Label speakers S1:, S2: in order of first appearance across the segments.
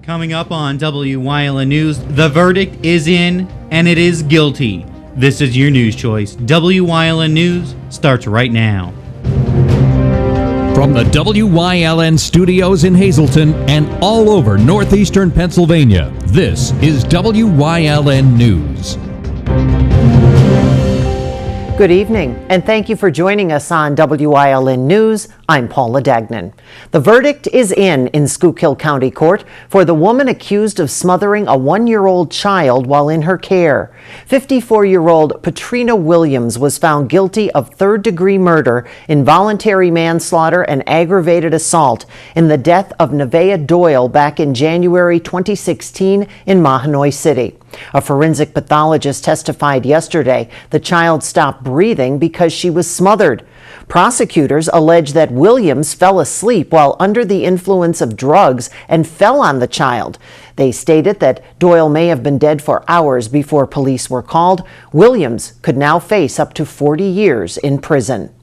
S1: Coming up on Wyln News, the verdict is in, and it is guilty. This is your news choice. Wyln News starts right now.
S2: From the Wyln studios in Hazleton and all over northeastern Pennsylvania, this is Wyln News.
S3: Good evening, and thank you for joining us on Wyln News. I'm Paula Dagnan. The verdict is in Schuylkill County Court for the woman accused of smothering a one-year-old child while in her care. 54-year-old Patrina Williams was found guilty of third-degree murder, involuntary manslaughter, and aggravated assault in the death of Nevaeh Doyle back in January 2016 in Mahanoy City. A forensic pathologist testified yesterday the child stopped breathing because she was smothered. Prosecutors allege that Williams fell asleep while under the influence of drugs and fell on the child. They stated that Doyle may have been dead for hours before police were called. Williams could now face up to 40 years in prison.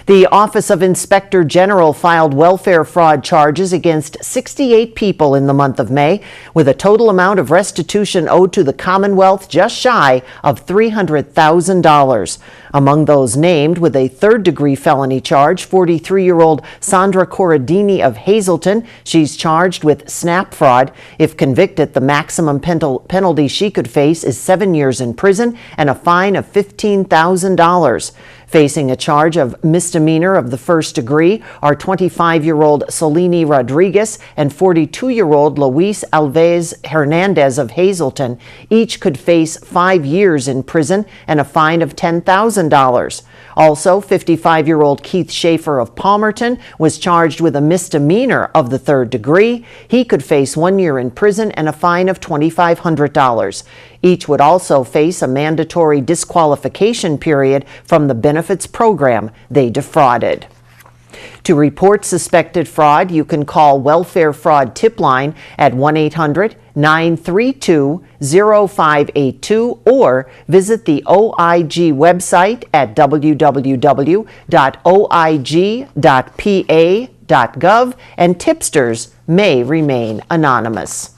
S3: The Office of Inspector General filed welfare fraud charges against 68 people in the month of May, with a total amount of restitution owed to the Commonwealth just shy of $300,000. Among those named with a third-degree felony charge, 43-year-old Sandra Corradini of Hazleton. She's charged with SNAP fraud. If convicted, the maximum penalty she could face is 7 years in prison and a fine of $15,000. Facing a charge of misdemeanor of the first degree are 25-year-old Solini Rodriguez and 42-year-old Luis Alves Hernandez of Hazleton. Each could face 5 years in prison and a fine of $10,000. Also, 55-year-old Keith Schaefer of Palmerton was charged with a misdemeanor of the third degree. He could face 1 year in prison and a fine of $2,500. Each would also face a mandatory disqualification period from the benefits program they defrauded. To report suspected fraud, you can call Welfare Fraud Tip Line at 1-800-932-0582 or visit the OIG website at www.oig.pa.gov, and tipsters may remain anonymous.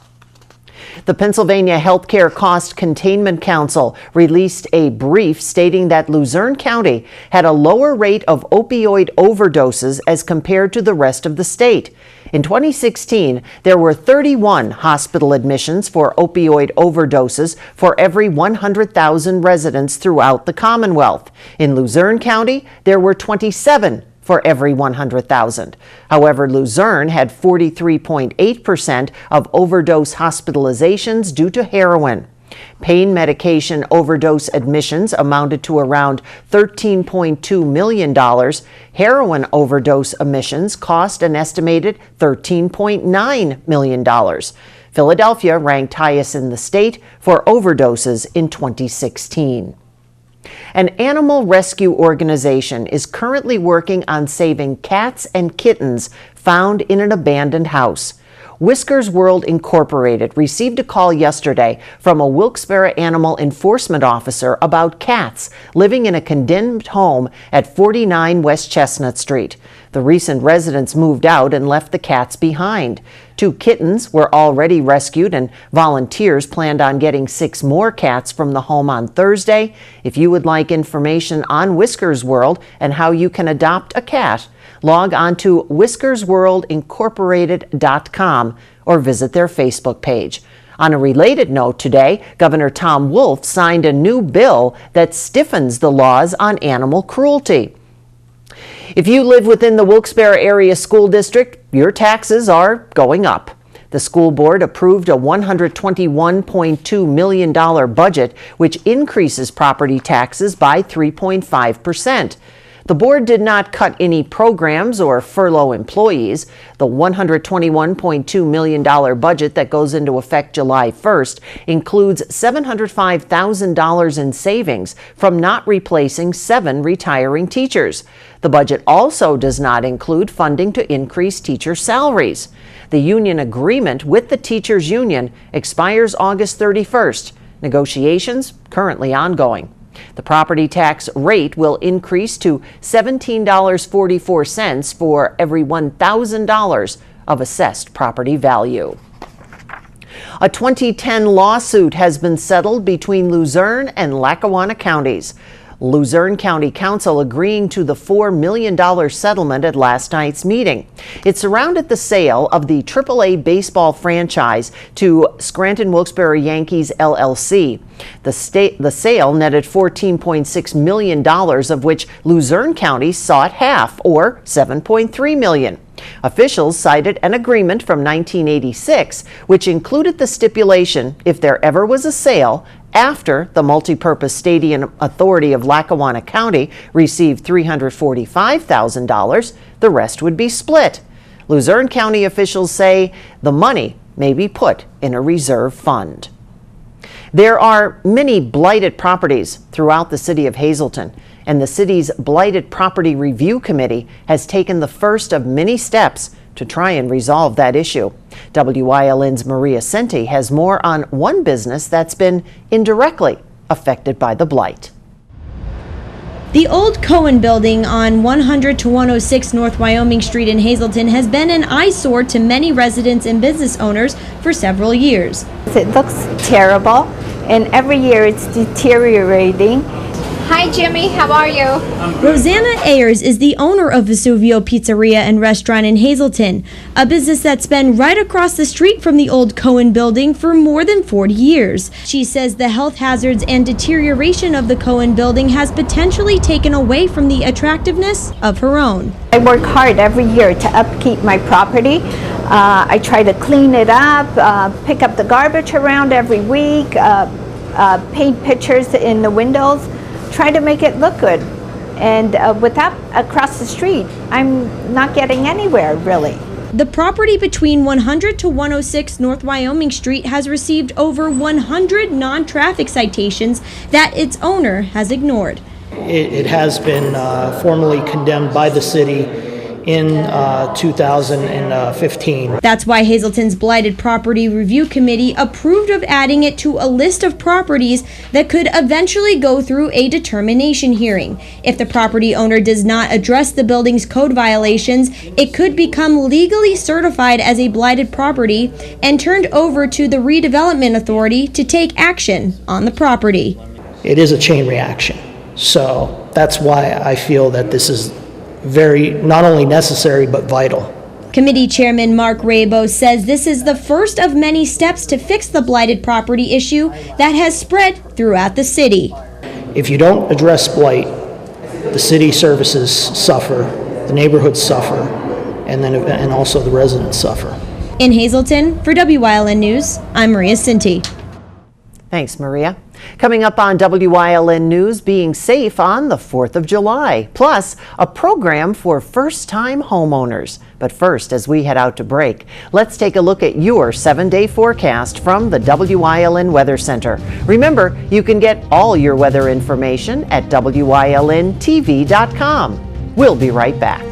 S3: The Pennsylvania Healthcare Cost Containment Council released a brief stating that Luzerne County had a lower rate of opioid overdoses as compared to the rest of the state. In 2016, there were 31 hospital admissions for opioid overdoses for every 100,000 residents throughout the Commonwealth. In Luzerne County, there were 27 for every 100,000. However, Luzerne had 43.8% of overdose hospitalizations due to heroin. Pain medication overdose admissions amounted to around $13.2 million. Heroin overdose admissions cost an estimated $13.9 million. Philadelphia ranked highest in the state for overdoses in 2016. An animal rescue organization is currently working on saving cats and kittens found in an abandoned house. Whiskers World Incorporated received a call yesterday from a Wilkes-Barre animal enforcement officer about cats living in a condemned home at 49 West Chestnut Street. The recent residents moved out and left the cats behind. 2 kittens were already rescued, and volunteers planned on getting 6 more cats from the home on Thursday. If you would like information on Whiskers World and how you can adopt a cat, log on to whiskersworldincorporated.com or visit their Facebook page. On a related note today, Governor Tom Wolf signed a new bill that stiffens the laws on animal cruelty. If you live within the Wilkes-Barre Area School District, your taxes are going up. The school board approved a $121.2 million budget, which increases property taxes by 3.5%. The board did not cut any programs or furlough employees. The $121.2 million budget that goes into effect July 1st includes $705,000 in savings from not replacing 7 retiring teachers. The budget also does not include funding to increase teacher salaries. The union agreement with the teachers union expires August 31st. Negotiations currently ongoing. The property tax rate will increase to $17.44 for every $1,000 of assessed property value. A 2010 lawsuit has been settled between Luzerne and Lackawanna counties. Luzerne County Council agreeing to the $4 million settlement at last night's meeting. It surrounded the sale of the AAA baseball franchise to Scranton Wilkes-Barre Yankees LLC. The sale netted $14.6 million, of which Luzerne County sought half, or $7.3 million. Officials cited an agreement from 1986, which included the stipulation if there ever was a sale, after the Multipurpose Stadium Authority of Lackawanna County received $345,000, the rest would be split. Luzerne County officials say the money may be put in a reserve fund. There are many blighted properties throughout the city of Hazleton, and the city's Blighted Property Review Committee has taken the first of many steps to try and resolve that issue. WYLN's Maria Senti has more on one business that's been indirectly affected by the blight.
S4: The old Cohen building on 100 to 106 North Wyoming Street in Hazleton has been an eyesore to many residents and business owners for several years.
S5: It looks terrible, and every year it's deteriorating.
S6: Hi Jimmy, how are you?
S4: Rosanna Ayers is the owner of Vesuvio Pizzeria and Restaurant in Hazleton, a business that's been right across the street from the old Cohen building for more than 40 years. She says the health hazards and deterioration of the Cohen building has potentially taken away from the attractiveness of her own.
S5: I work hard every year to upkeep my property. I try to clean it up, pick up the garbage around every week, paint pictures in the windows, try to make it look good. And with that across the street, I'm not getting anywhere, really.
S4: The property between 100 to 106 North Wyoming Street has received over 100 non-traffic citations that its owner has ignored.
S7: It has been formally condemned by the city in 2015.
S4: That's why Hazleton's Blighted Property Review Committee approved of adding it to a list of properties that could eventually go through a determination hearing. If the property owner does not address the building's code violations, it could become legally certified as a blighted property and turned over to the Redevelopment Authority to take action on the property.
S7: It is a chain reaction, so that's why I feel that this is very not only necessary but vital.
S4: Committee Chairman Mark Rabo says this is the first of many steps to fix the blighted property issue that has spread throughout the city.
S7: If you don't address blight, the city services suffer, the neighborhoods suffer, and also the residents suffer.
S4: In Hazleton, for WYLN News, I'm Maria Sinti.
S3: Thanks, Maria. Coming up on WYLN News, being safe on the 4th of July, plus a program for first-time homeowners. But first, as we head out to break, let's take a look at your 7-day forecast from the WYLN Weather Center. Remember, you can get all your weather information at WYLNTV.com. We'll be right back.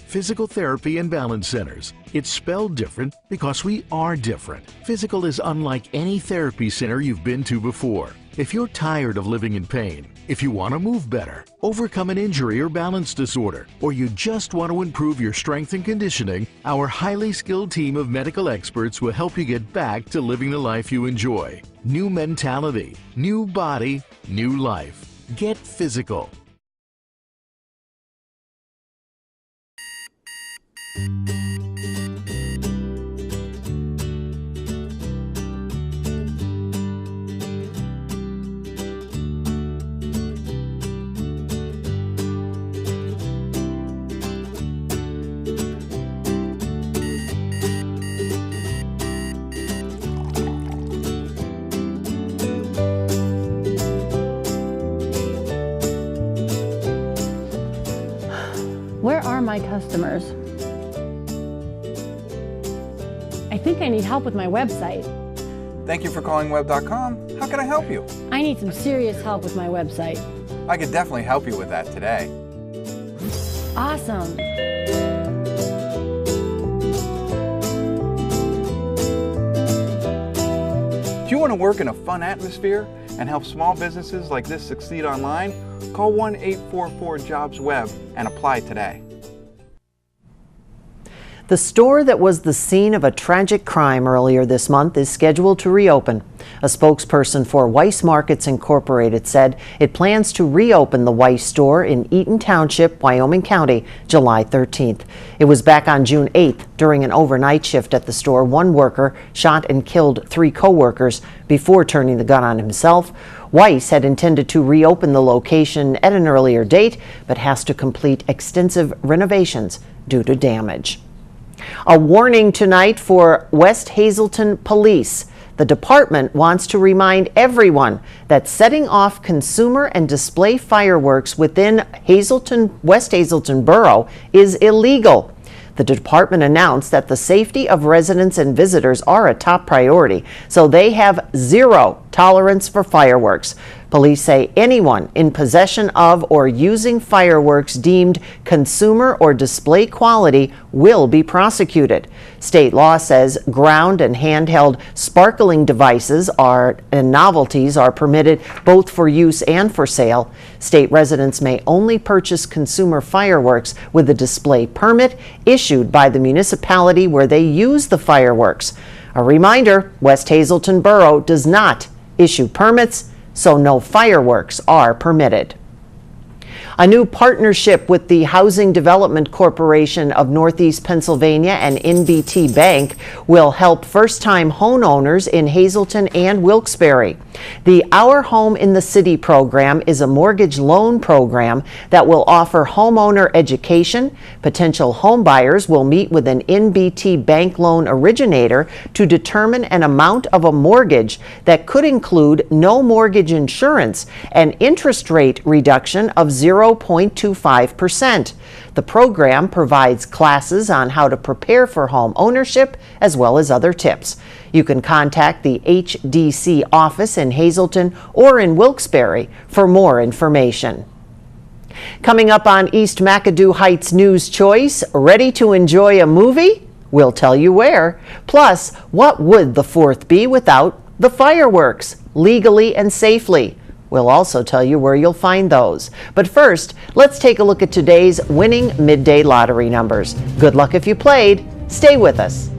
S8: Physical Therapy and Balance Centers. It's spelled different because we are different. Physical is unlike any therapy center you've been to before. If you're tired of living in pain, if you want to move better, overcome an injury or balance disorder, or you just want to improve your strength and conditioning, our highly skilled team of medical experts will help you get back to living the life you enjoy. New mentality, new body, new life. Get physical.
S9: Where are my customers? I think I need help with my website.
S10: Thank you for calling web.com. How can I help you?
S9: I need some serious help with my website.
S10: I could definitely help you with that today.
S9: Awesome.
S10: you want to work in a fun atmosphere and help small businesses like this succeed online, call 1-844-JOBS-WEB and apply today.
S3: The store that was the scene of a tragic crime earlier this month is scheduled to reopen. A spokesperson for Weiss Markets Incorporated said it plans to reopen the Weiss store in Eaton Township, Wyoming County, July 13th. It was back on June 8th. During an overnight shift at the store, one worker shot and killed 3 co-workers before turning the gun on himself. Weiss had intended to reopen the location at an earlier date, but has to complete extensive renovations due to damage. A warning tonight for West Hazelton Police. The department wants to remind everyone that setting off consumer and display fireworks within West Hazelton Borough is illegal. The department announced that the safety of residents and visitors are a top priority, so they have zero tolerance for fireworks. Police say anyone in possession of or using fireworks deemed consumer or display quality will be prosecuted. State law says ground and handheld sparkling devices and novelties are permitted both for use and for sale. State residents may only purchase consumer fireworks with a display permit issued by the municipality where they use the fireworks. A reminder, West Hazelton Borough does not issue permits, so no fireworks are permitted. A new partnership with the Housing Development Corporation of Northeast Pennsylvania and NBT Bank will help first-time homeowners in Hazelton and Wilkes-Barre. The Our Home in the City program is a mortgage loan program that will offer homeowner education. Potential home buyers will meet with an NBT bank loan originator to determine an amount of a mortgage that could include no mortgage insurance and interest rate reduction of 0.25%. The program provides classes on how to prepare for home ownership as well as other tips. You can contact the HDC office in Hazelton or in Wilkes-Barre for more information. Coming up on East McAdoo Heights News Choice, ready to enjoy a movie? We'll tell you where. Plus, what would the 4th be without the fireworks, legally and safely? We'll also tell you where you'll find those. But first, let's take a look at today's winning midday lottery numbers. Good luck if you played. Stay with us.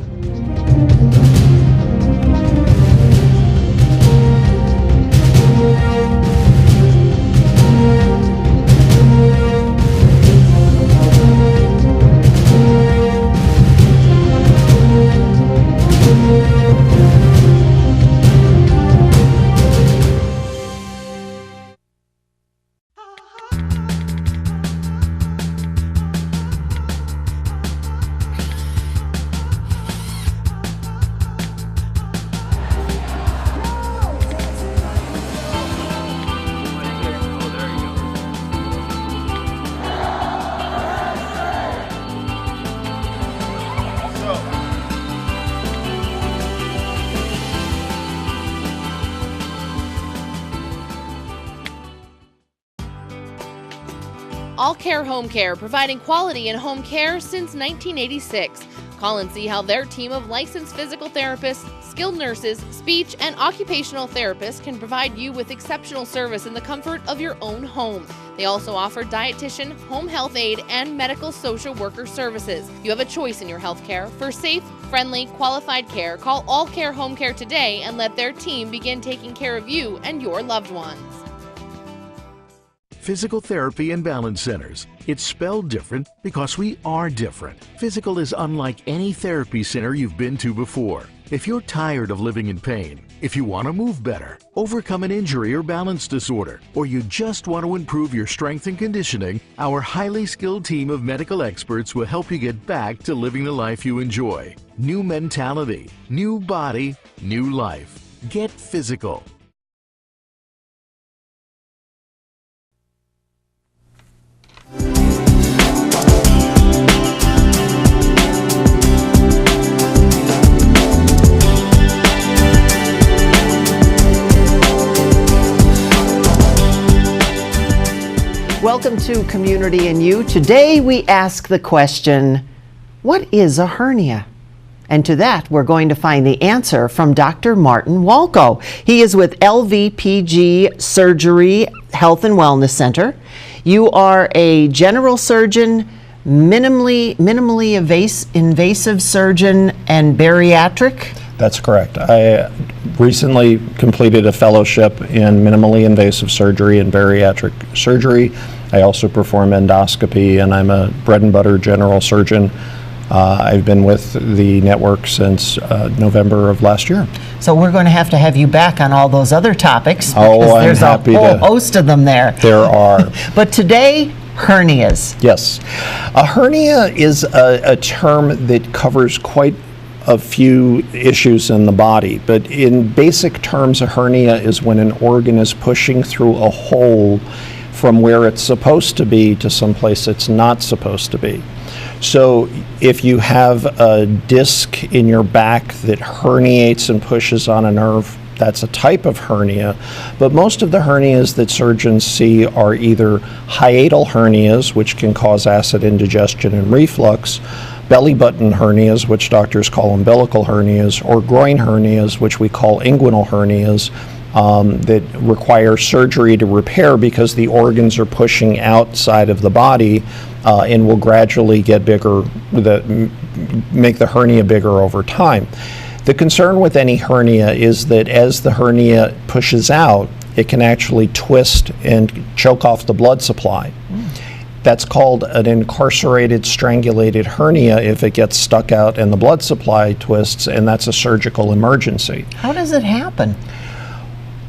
S11: All Care Home Care, providing quality in home care since 1986. Call and see how their team of licensed physical therapists, skilled nurses, speech, and occupational therapists can provide you with exceptional service in the comfort of your own home. They also offer dietitian, home health aide, and medical social worker services. You have a choice in your health care. For safe, friendly, qualified care, call All Care Home Care today and let their team begin taking care of you and your loved ones.
S8: Physical Therapy and Balance Centers. It's spelled different because we are different. Physical is unlike any therapy center you've been to before. If you're tired of living in pain, if you want to move better, overcome an injury or balance disorder, or you just want to improve your strength and conditioning, our highly skilled team of medical experts will help you get back to living the life you enjoy. New mentality, new body, new life. Get physical.
S3: Welcome to Community and You. Today we ask the question, what is a hernia? And to that, we're going to find the answer from Dr. Martin Walko. He is with LVPG Surgery Health and Wellness Center. You are a general surgeon, minimally invasive surgeon, and bariatric?
S12: That's correct. I recently completed a fellowship in minimally invasive surgery and bariatric surgery. I also perform endoscopy, and I'm a bread and butter general surgeon. I've been with the network since November of last year.
S3: So we're going to have you back on all those other topics, because
S12: I'm
S3: there's a
S12: happy
S3: whole
S12: to.
S3: host of them there.
S12: There are.
S3: But today, hernias.
S12: Yes. A hernia is a term that covers quite a few issues in the body, but in basic terms, a hernia is when an organ is pushing through a hole from where it's supposed to be to someplace it's not supposed to be. So if you have a disc in your back that herniates and pushes on a nerve, that's a type of hernia. But most of the hernias that surgeons see are either hiatal hernias, which can cause acid indigestion and reflux, belly button hernias, which doctors call umbilical hernias, or groin hernias, which we call inguinal hernias, that require surgery to repair because the organs are pushing outside of the body and will gradually get bigger, make the hernia bigger over time. The concern with any hernia is that as the hernia pushes out, it can actually twist and choke off the blood supply. That's called an incarcerated strangulated hernia if it gets stuck out and the blood supply twists, and that's a surgical emergency.
S3: How does it happen?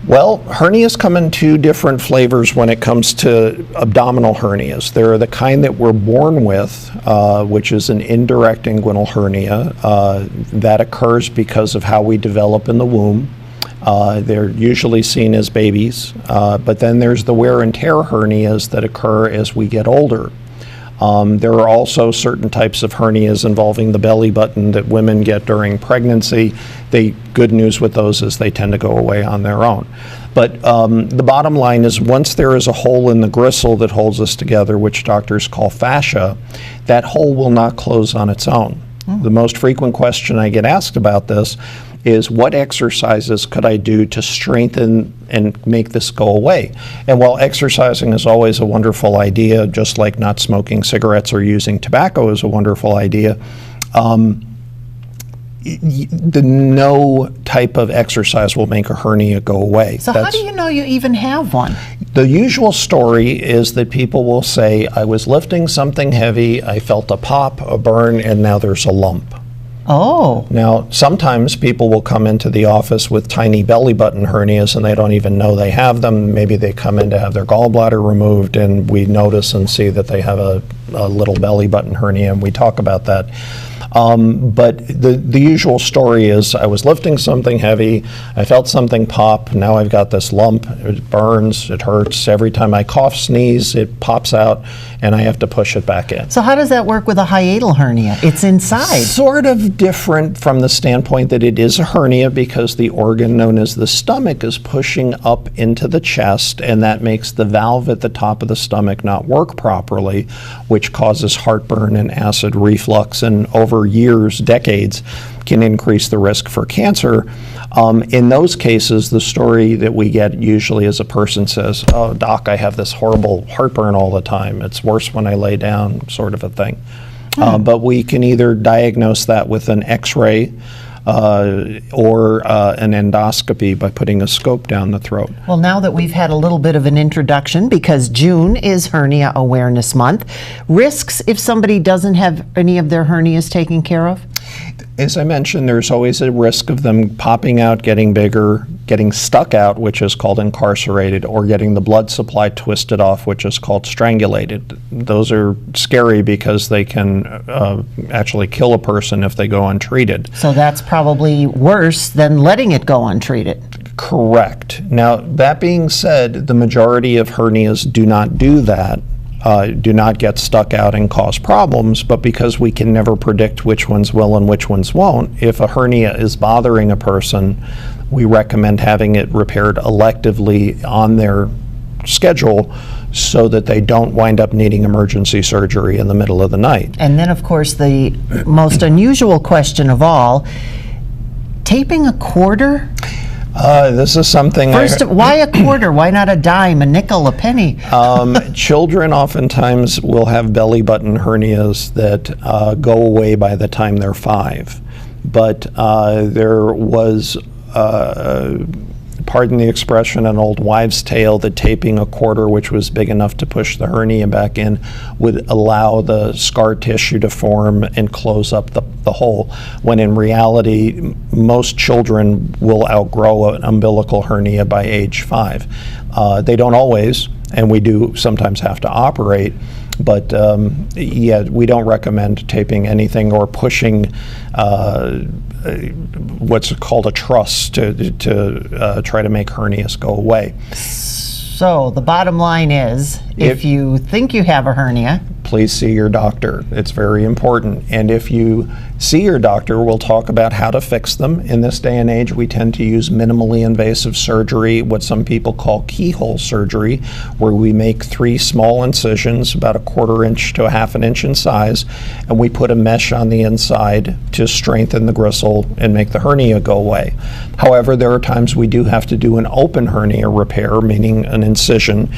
S12: Well, hernias come in two different flavors when it comes to abdominal hernias. There are the kind that we're born with, which is an indirect inguinal hernia. That occurs because of how we develop in the womb. They're usually seen as babies, but then there's the wear and tear hernias that occur as we get older. There are also certain types of hernias involving the belly button that women get during pregnancy. The good news with those is they tend to go away on their own. But the bottom line is once there is a hole in the gristle that holds us together, which doctors call fascia, that hole will not close on its own. The most frequent question I get asked about this is what exercises could I do to strengthen and make this go away? And while exercising is always a wonderful idea, just like not smoking cigarettes or using tobacco is a wonderful idea, no type of exercise will make a hernia go away.
S3: So how do you know you even have one?
S12: The usual story is that people will say, I was lifting something heavy, I felt a pop, a burn, and now there's a lump.
S3: Oh.
S12: Now, sometimes people will come into the office with tiny belly button hernias and they don't even know they have them. Maybe they come in to have their gallbladder removed and we notice and see that they have a little belly button hernia, and we talk about that. But the usual story is I was lifting something heavy, I felt something pop, now I've got this lump, it burns, it hurts, every time I cough, sneeze, it pops out, and I have to push it back in.
S3: So how does that work with a hiatal hernia? It's inside.
S12: Sort of different from the standpoint that it is a hernia because the organ known as the stomach is pushing up into the chest, and that makes the valve at the top of the stomach not work properly, which causes heartburn and acid reflux, and over years, decades, can increase the risk for cancer. In those cases, the story that we get usually is a person says, oh, doc, I have this horrible heartburn all the time. It's worse when I lay down, sort of a thing. But we can either diagnose that with an x-ray or an endoscopy by putting a scope down the throat.
S3: Well, now that we've had a little bit of an introduction, because June is Hernia Awareness Month, risks if somebody doesn't have any of their hernias taken care of?
S12: As I mentioned, there's always a risk of them popping out, getting bigger, getting stuck out, which is called incarcerated, or getting the blood supply twisted off, which is called strangulated. Those are scary because they can actually kill a person if they go untreated.
S3: So that's probably worse than letting it go untreated.
S12: Correct. Now, that being said, the majority of hernias do not do that. Do not get stuck out and cause problems, but because we can never predict which ones will and which ones won't, if a hernia is bothering a person, we recommend having it repaired electively on their schedule so that they don't wind up needing emergency surgery in the middle of the night.
S3: And then, of course, the most unusual question of all, taping a quarter?
S12: This is something.
S3: First, why a quarter? Why not a dime, a nickel, a penny?
S12: Children oftentimes will have belly button hernias that go away by the time they're 5. But there was, pardon the expression, an old wives' tale that taping a quarter, which was big enough to push the hernia back in, would allow the scar tissue to form and close up the hole, when in reality, most children will outgrow an umbilical hernia by age 5. They don't always, and we do sometimes have to operate. But yeah, we don't recommend taping anything or pushing what's called a truss to try to make hernias go away.
S3: So the bottom line is, if you think you have a hernia,
S12: please see your doctor. It's very important. And if you see your doctor, we'll talk about how to fix them. In this day and age, we tend to use minimally invasive surgery, what some people call keyhole surgery, where we make 3 small incisions, about 1/4 inch to 1/2 inch in size, and we put a mesh on the inside to strengthen the gristle and make the hernia go away. However, there are times we do have to do an open hernia repair, meaning an incision,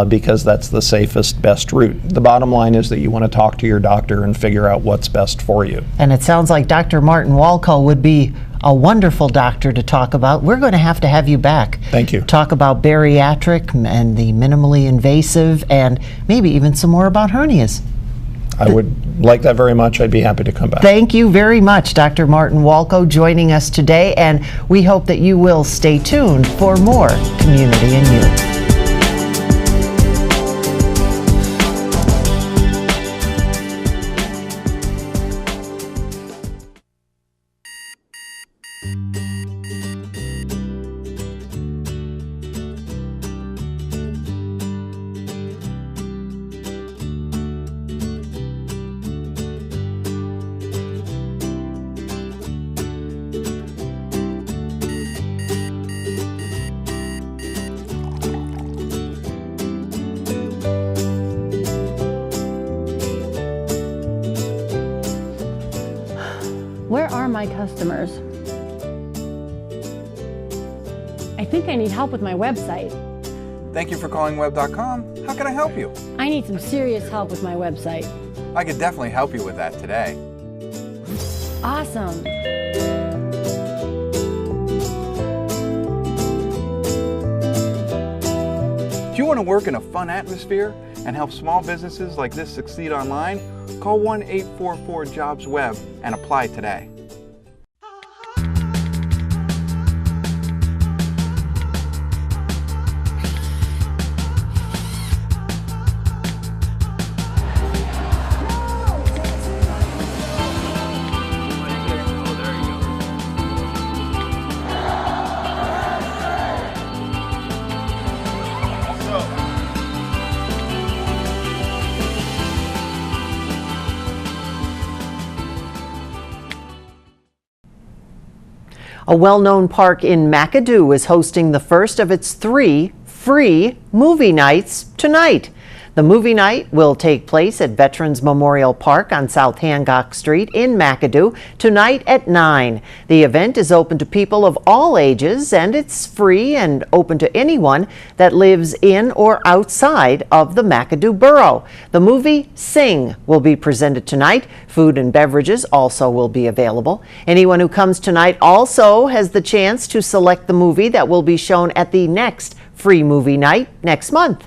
S12: because that's the safest, best route. The bottom line is that you want to talk to your doctor and figure out what's best for you.
S3: And it sounds like Dr. Martin Walco would be a wonderful doctor to talk about. We're going to have you back.
S12: Thank you.
S3: Talk about bariatric and the minimally invasive, and maybe even some more about hernias.
S12: I would like that very much. I'd be happy to come back.
S3: Thank you very much, Dr. Martin Walco, joining us today, and we hope that you will stay tuned for more Community and You.
S9: Where are my customers? I think I need help with my website.
S10: Thank you for calling web.com. How can I help you?
S9: I need some serious help with my website.
S10: I could definitely help you with that today.
S9: Awesome.
S10: Do you want to work in a fun atmosphere and help small businesses like this succeed online? Call 1-844-JOBS-WEB and apply today.
S3: A well-known park in McAdoo is hosting the first of its 3 free movie nights tonight. The movie night will take place at Veterans Memorial Park on South Hancock Street in McAdoo tonight at 9. The event is open to people of all ages, and it's free and open to anyone that lives in or outside of the McAdoo borough. The movie Sing will be presented tonight. Food and beverages also will be available. Anyone who comes tonight also has the chance to select the movie that will be shown at the next free movie night next month.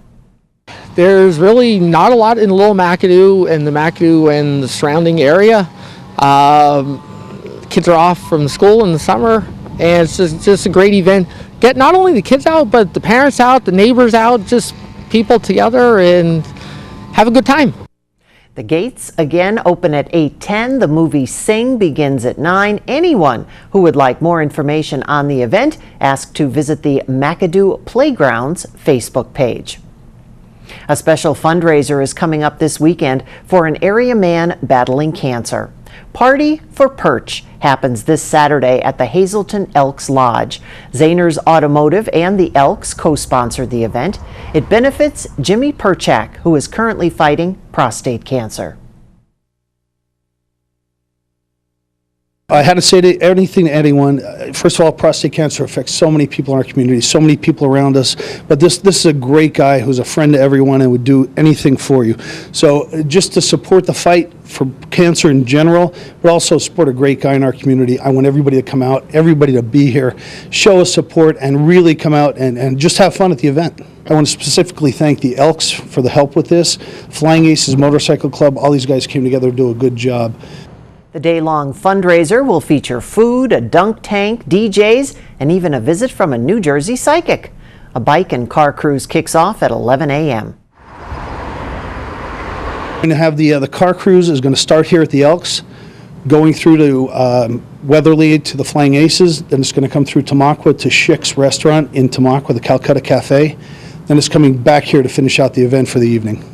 S13: There's really not a lot in Little McAdoo and the McAdoo and the surrounding area. Kids are off from school in the summer, and it's just a great event. Get not only the kids out, but the parents out, the neighbors out, just people together and have a good time.
S3: The gates again open at 8:10. The movie Sing begins at 9. Anyone who would like more information on the event, ask to visit the McAdoo Playgrounds Facebook page. A special fundraiser is coming up this weekend for an area man battling cancer. Party for Perch happens this Saturday at the Hazelton Elks Lodge. Zahners Automotive and the Elks co-sponsor the event. It benefits Jimmy Perchak, who is currently fighting prostate cancer.
S14: I had to say anything to anyone. First of all, prostate cancer affects so many people in our community, so many people around us. But this is a great guy who's a friend to everyone and would do anything for you. So just to support the fight for cancer in general, but also support a great guy in our community, I want everybody to come out, everybody to be here, show us support, and really come out and just have fun at the event. I want to specifically thank the Elks for the help with this. Flying Aces Motorcycle Club, all these guys came together to do a good job.
S3: The day-long fundraiser will feature food, a dunk tank, DJs, and even a visit from a New Jersey psychic. A bike and car cruise kicks off at 11 a.m.
S14: We're going to have the car cruise is going to start here at the Elks, going through to Weatherly to the Flying Aces. Then it's going to come through Tamaqua to Schick's Restaurant in Tamaqua, the Calcutta Cafe. Then it's coming back here to finish out the event for the evening.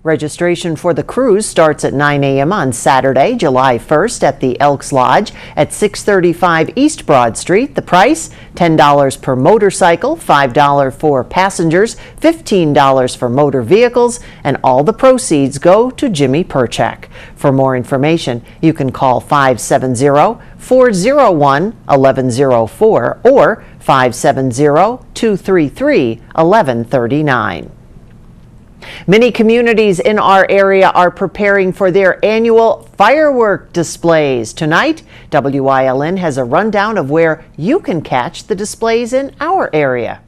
S3: Registration for the cruise starts at 9 a.m. on Saturday, July 1st at the Elks Lodge at 635 East Broad Street. The price, $10 per motorcycle, $5 for passengers, $15 for motor vehicles, and all the proceeds go to Jimmy Perchak. For more information, you can call 570-401-1104 or 570-233-1139. Many communities in our area are preparing for their annual firework displays. Tonight, WYLN has a rundown of where you can catch the displays in our area.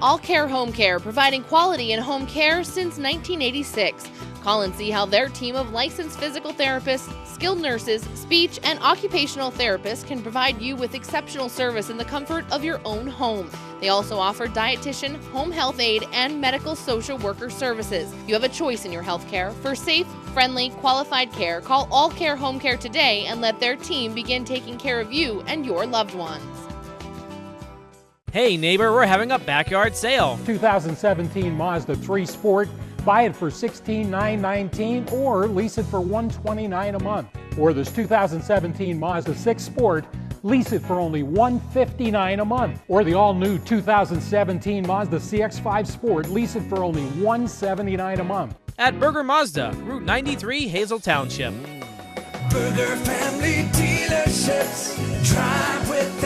S11: All Care Home Care, providing quality in home care since 1986. Call and see how their team of licensed physical therapists, skilled nurses, speech, and occupational therapists can provide you with exceptional service in the comfort of your own home. They also offer dietitian, home health aide, and medical social worker services. You have a choice in your health care. For safe, friendly, qualified care, call All Care Home Care today and let their team begin taking care of you and your loved ones.
S15: Hey neighbor, we're having a backyard sale.
S16: 2017 Mazda 3 Sport. Buy it for $16,919 or lease it for $129 a month. Or this 2017 Mazda 6 Sport. Lease it for only $159 a month. Or the all-new 2017 Mazda CX-5 Sport. Lease it for only $179 a month.
S15: At Berger Mazda, Route 93, Hazel Township.
S17: Berger Family Dealerships. Drive with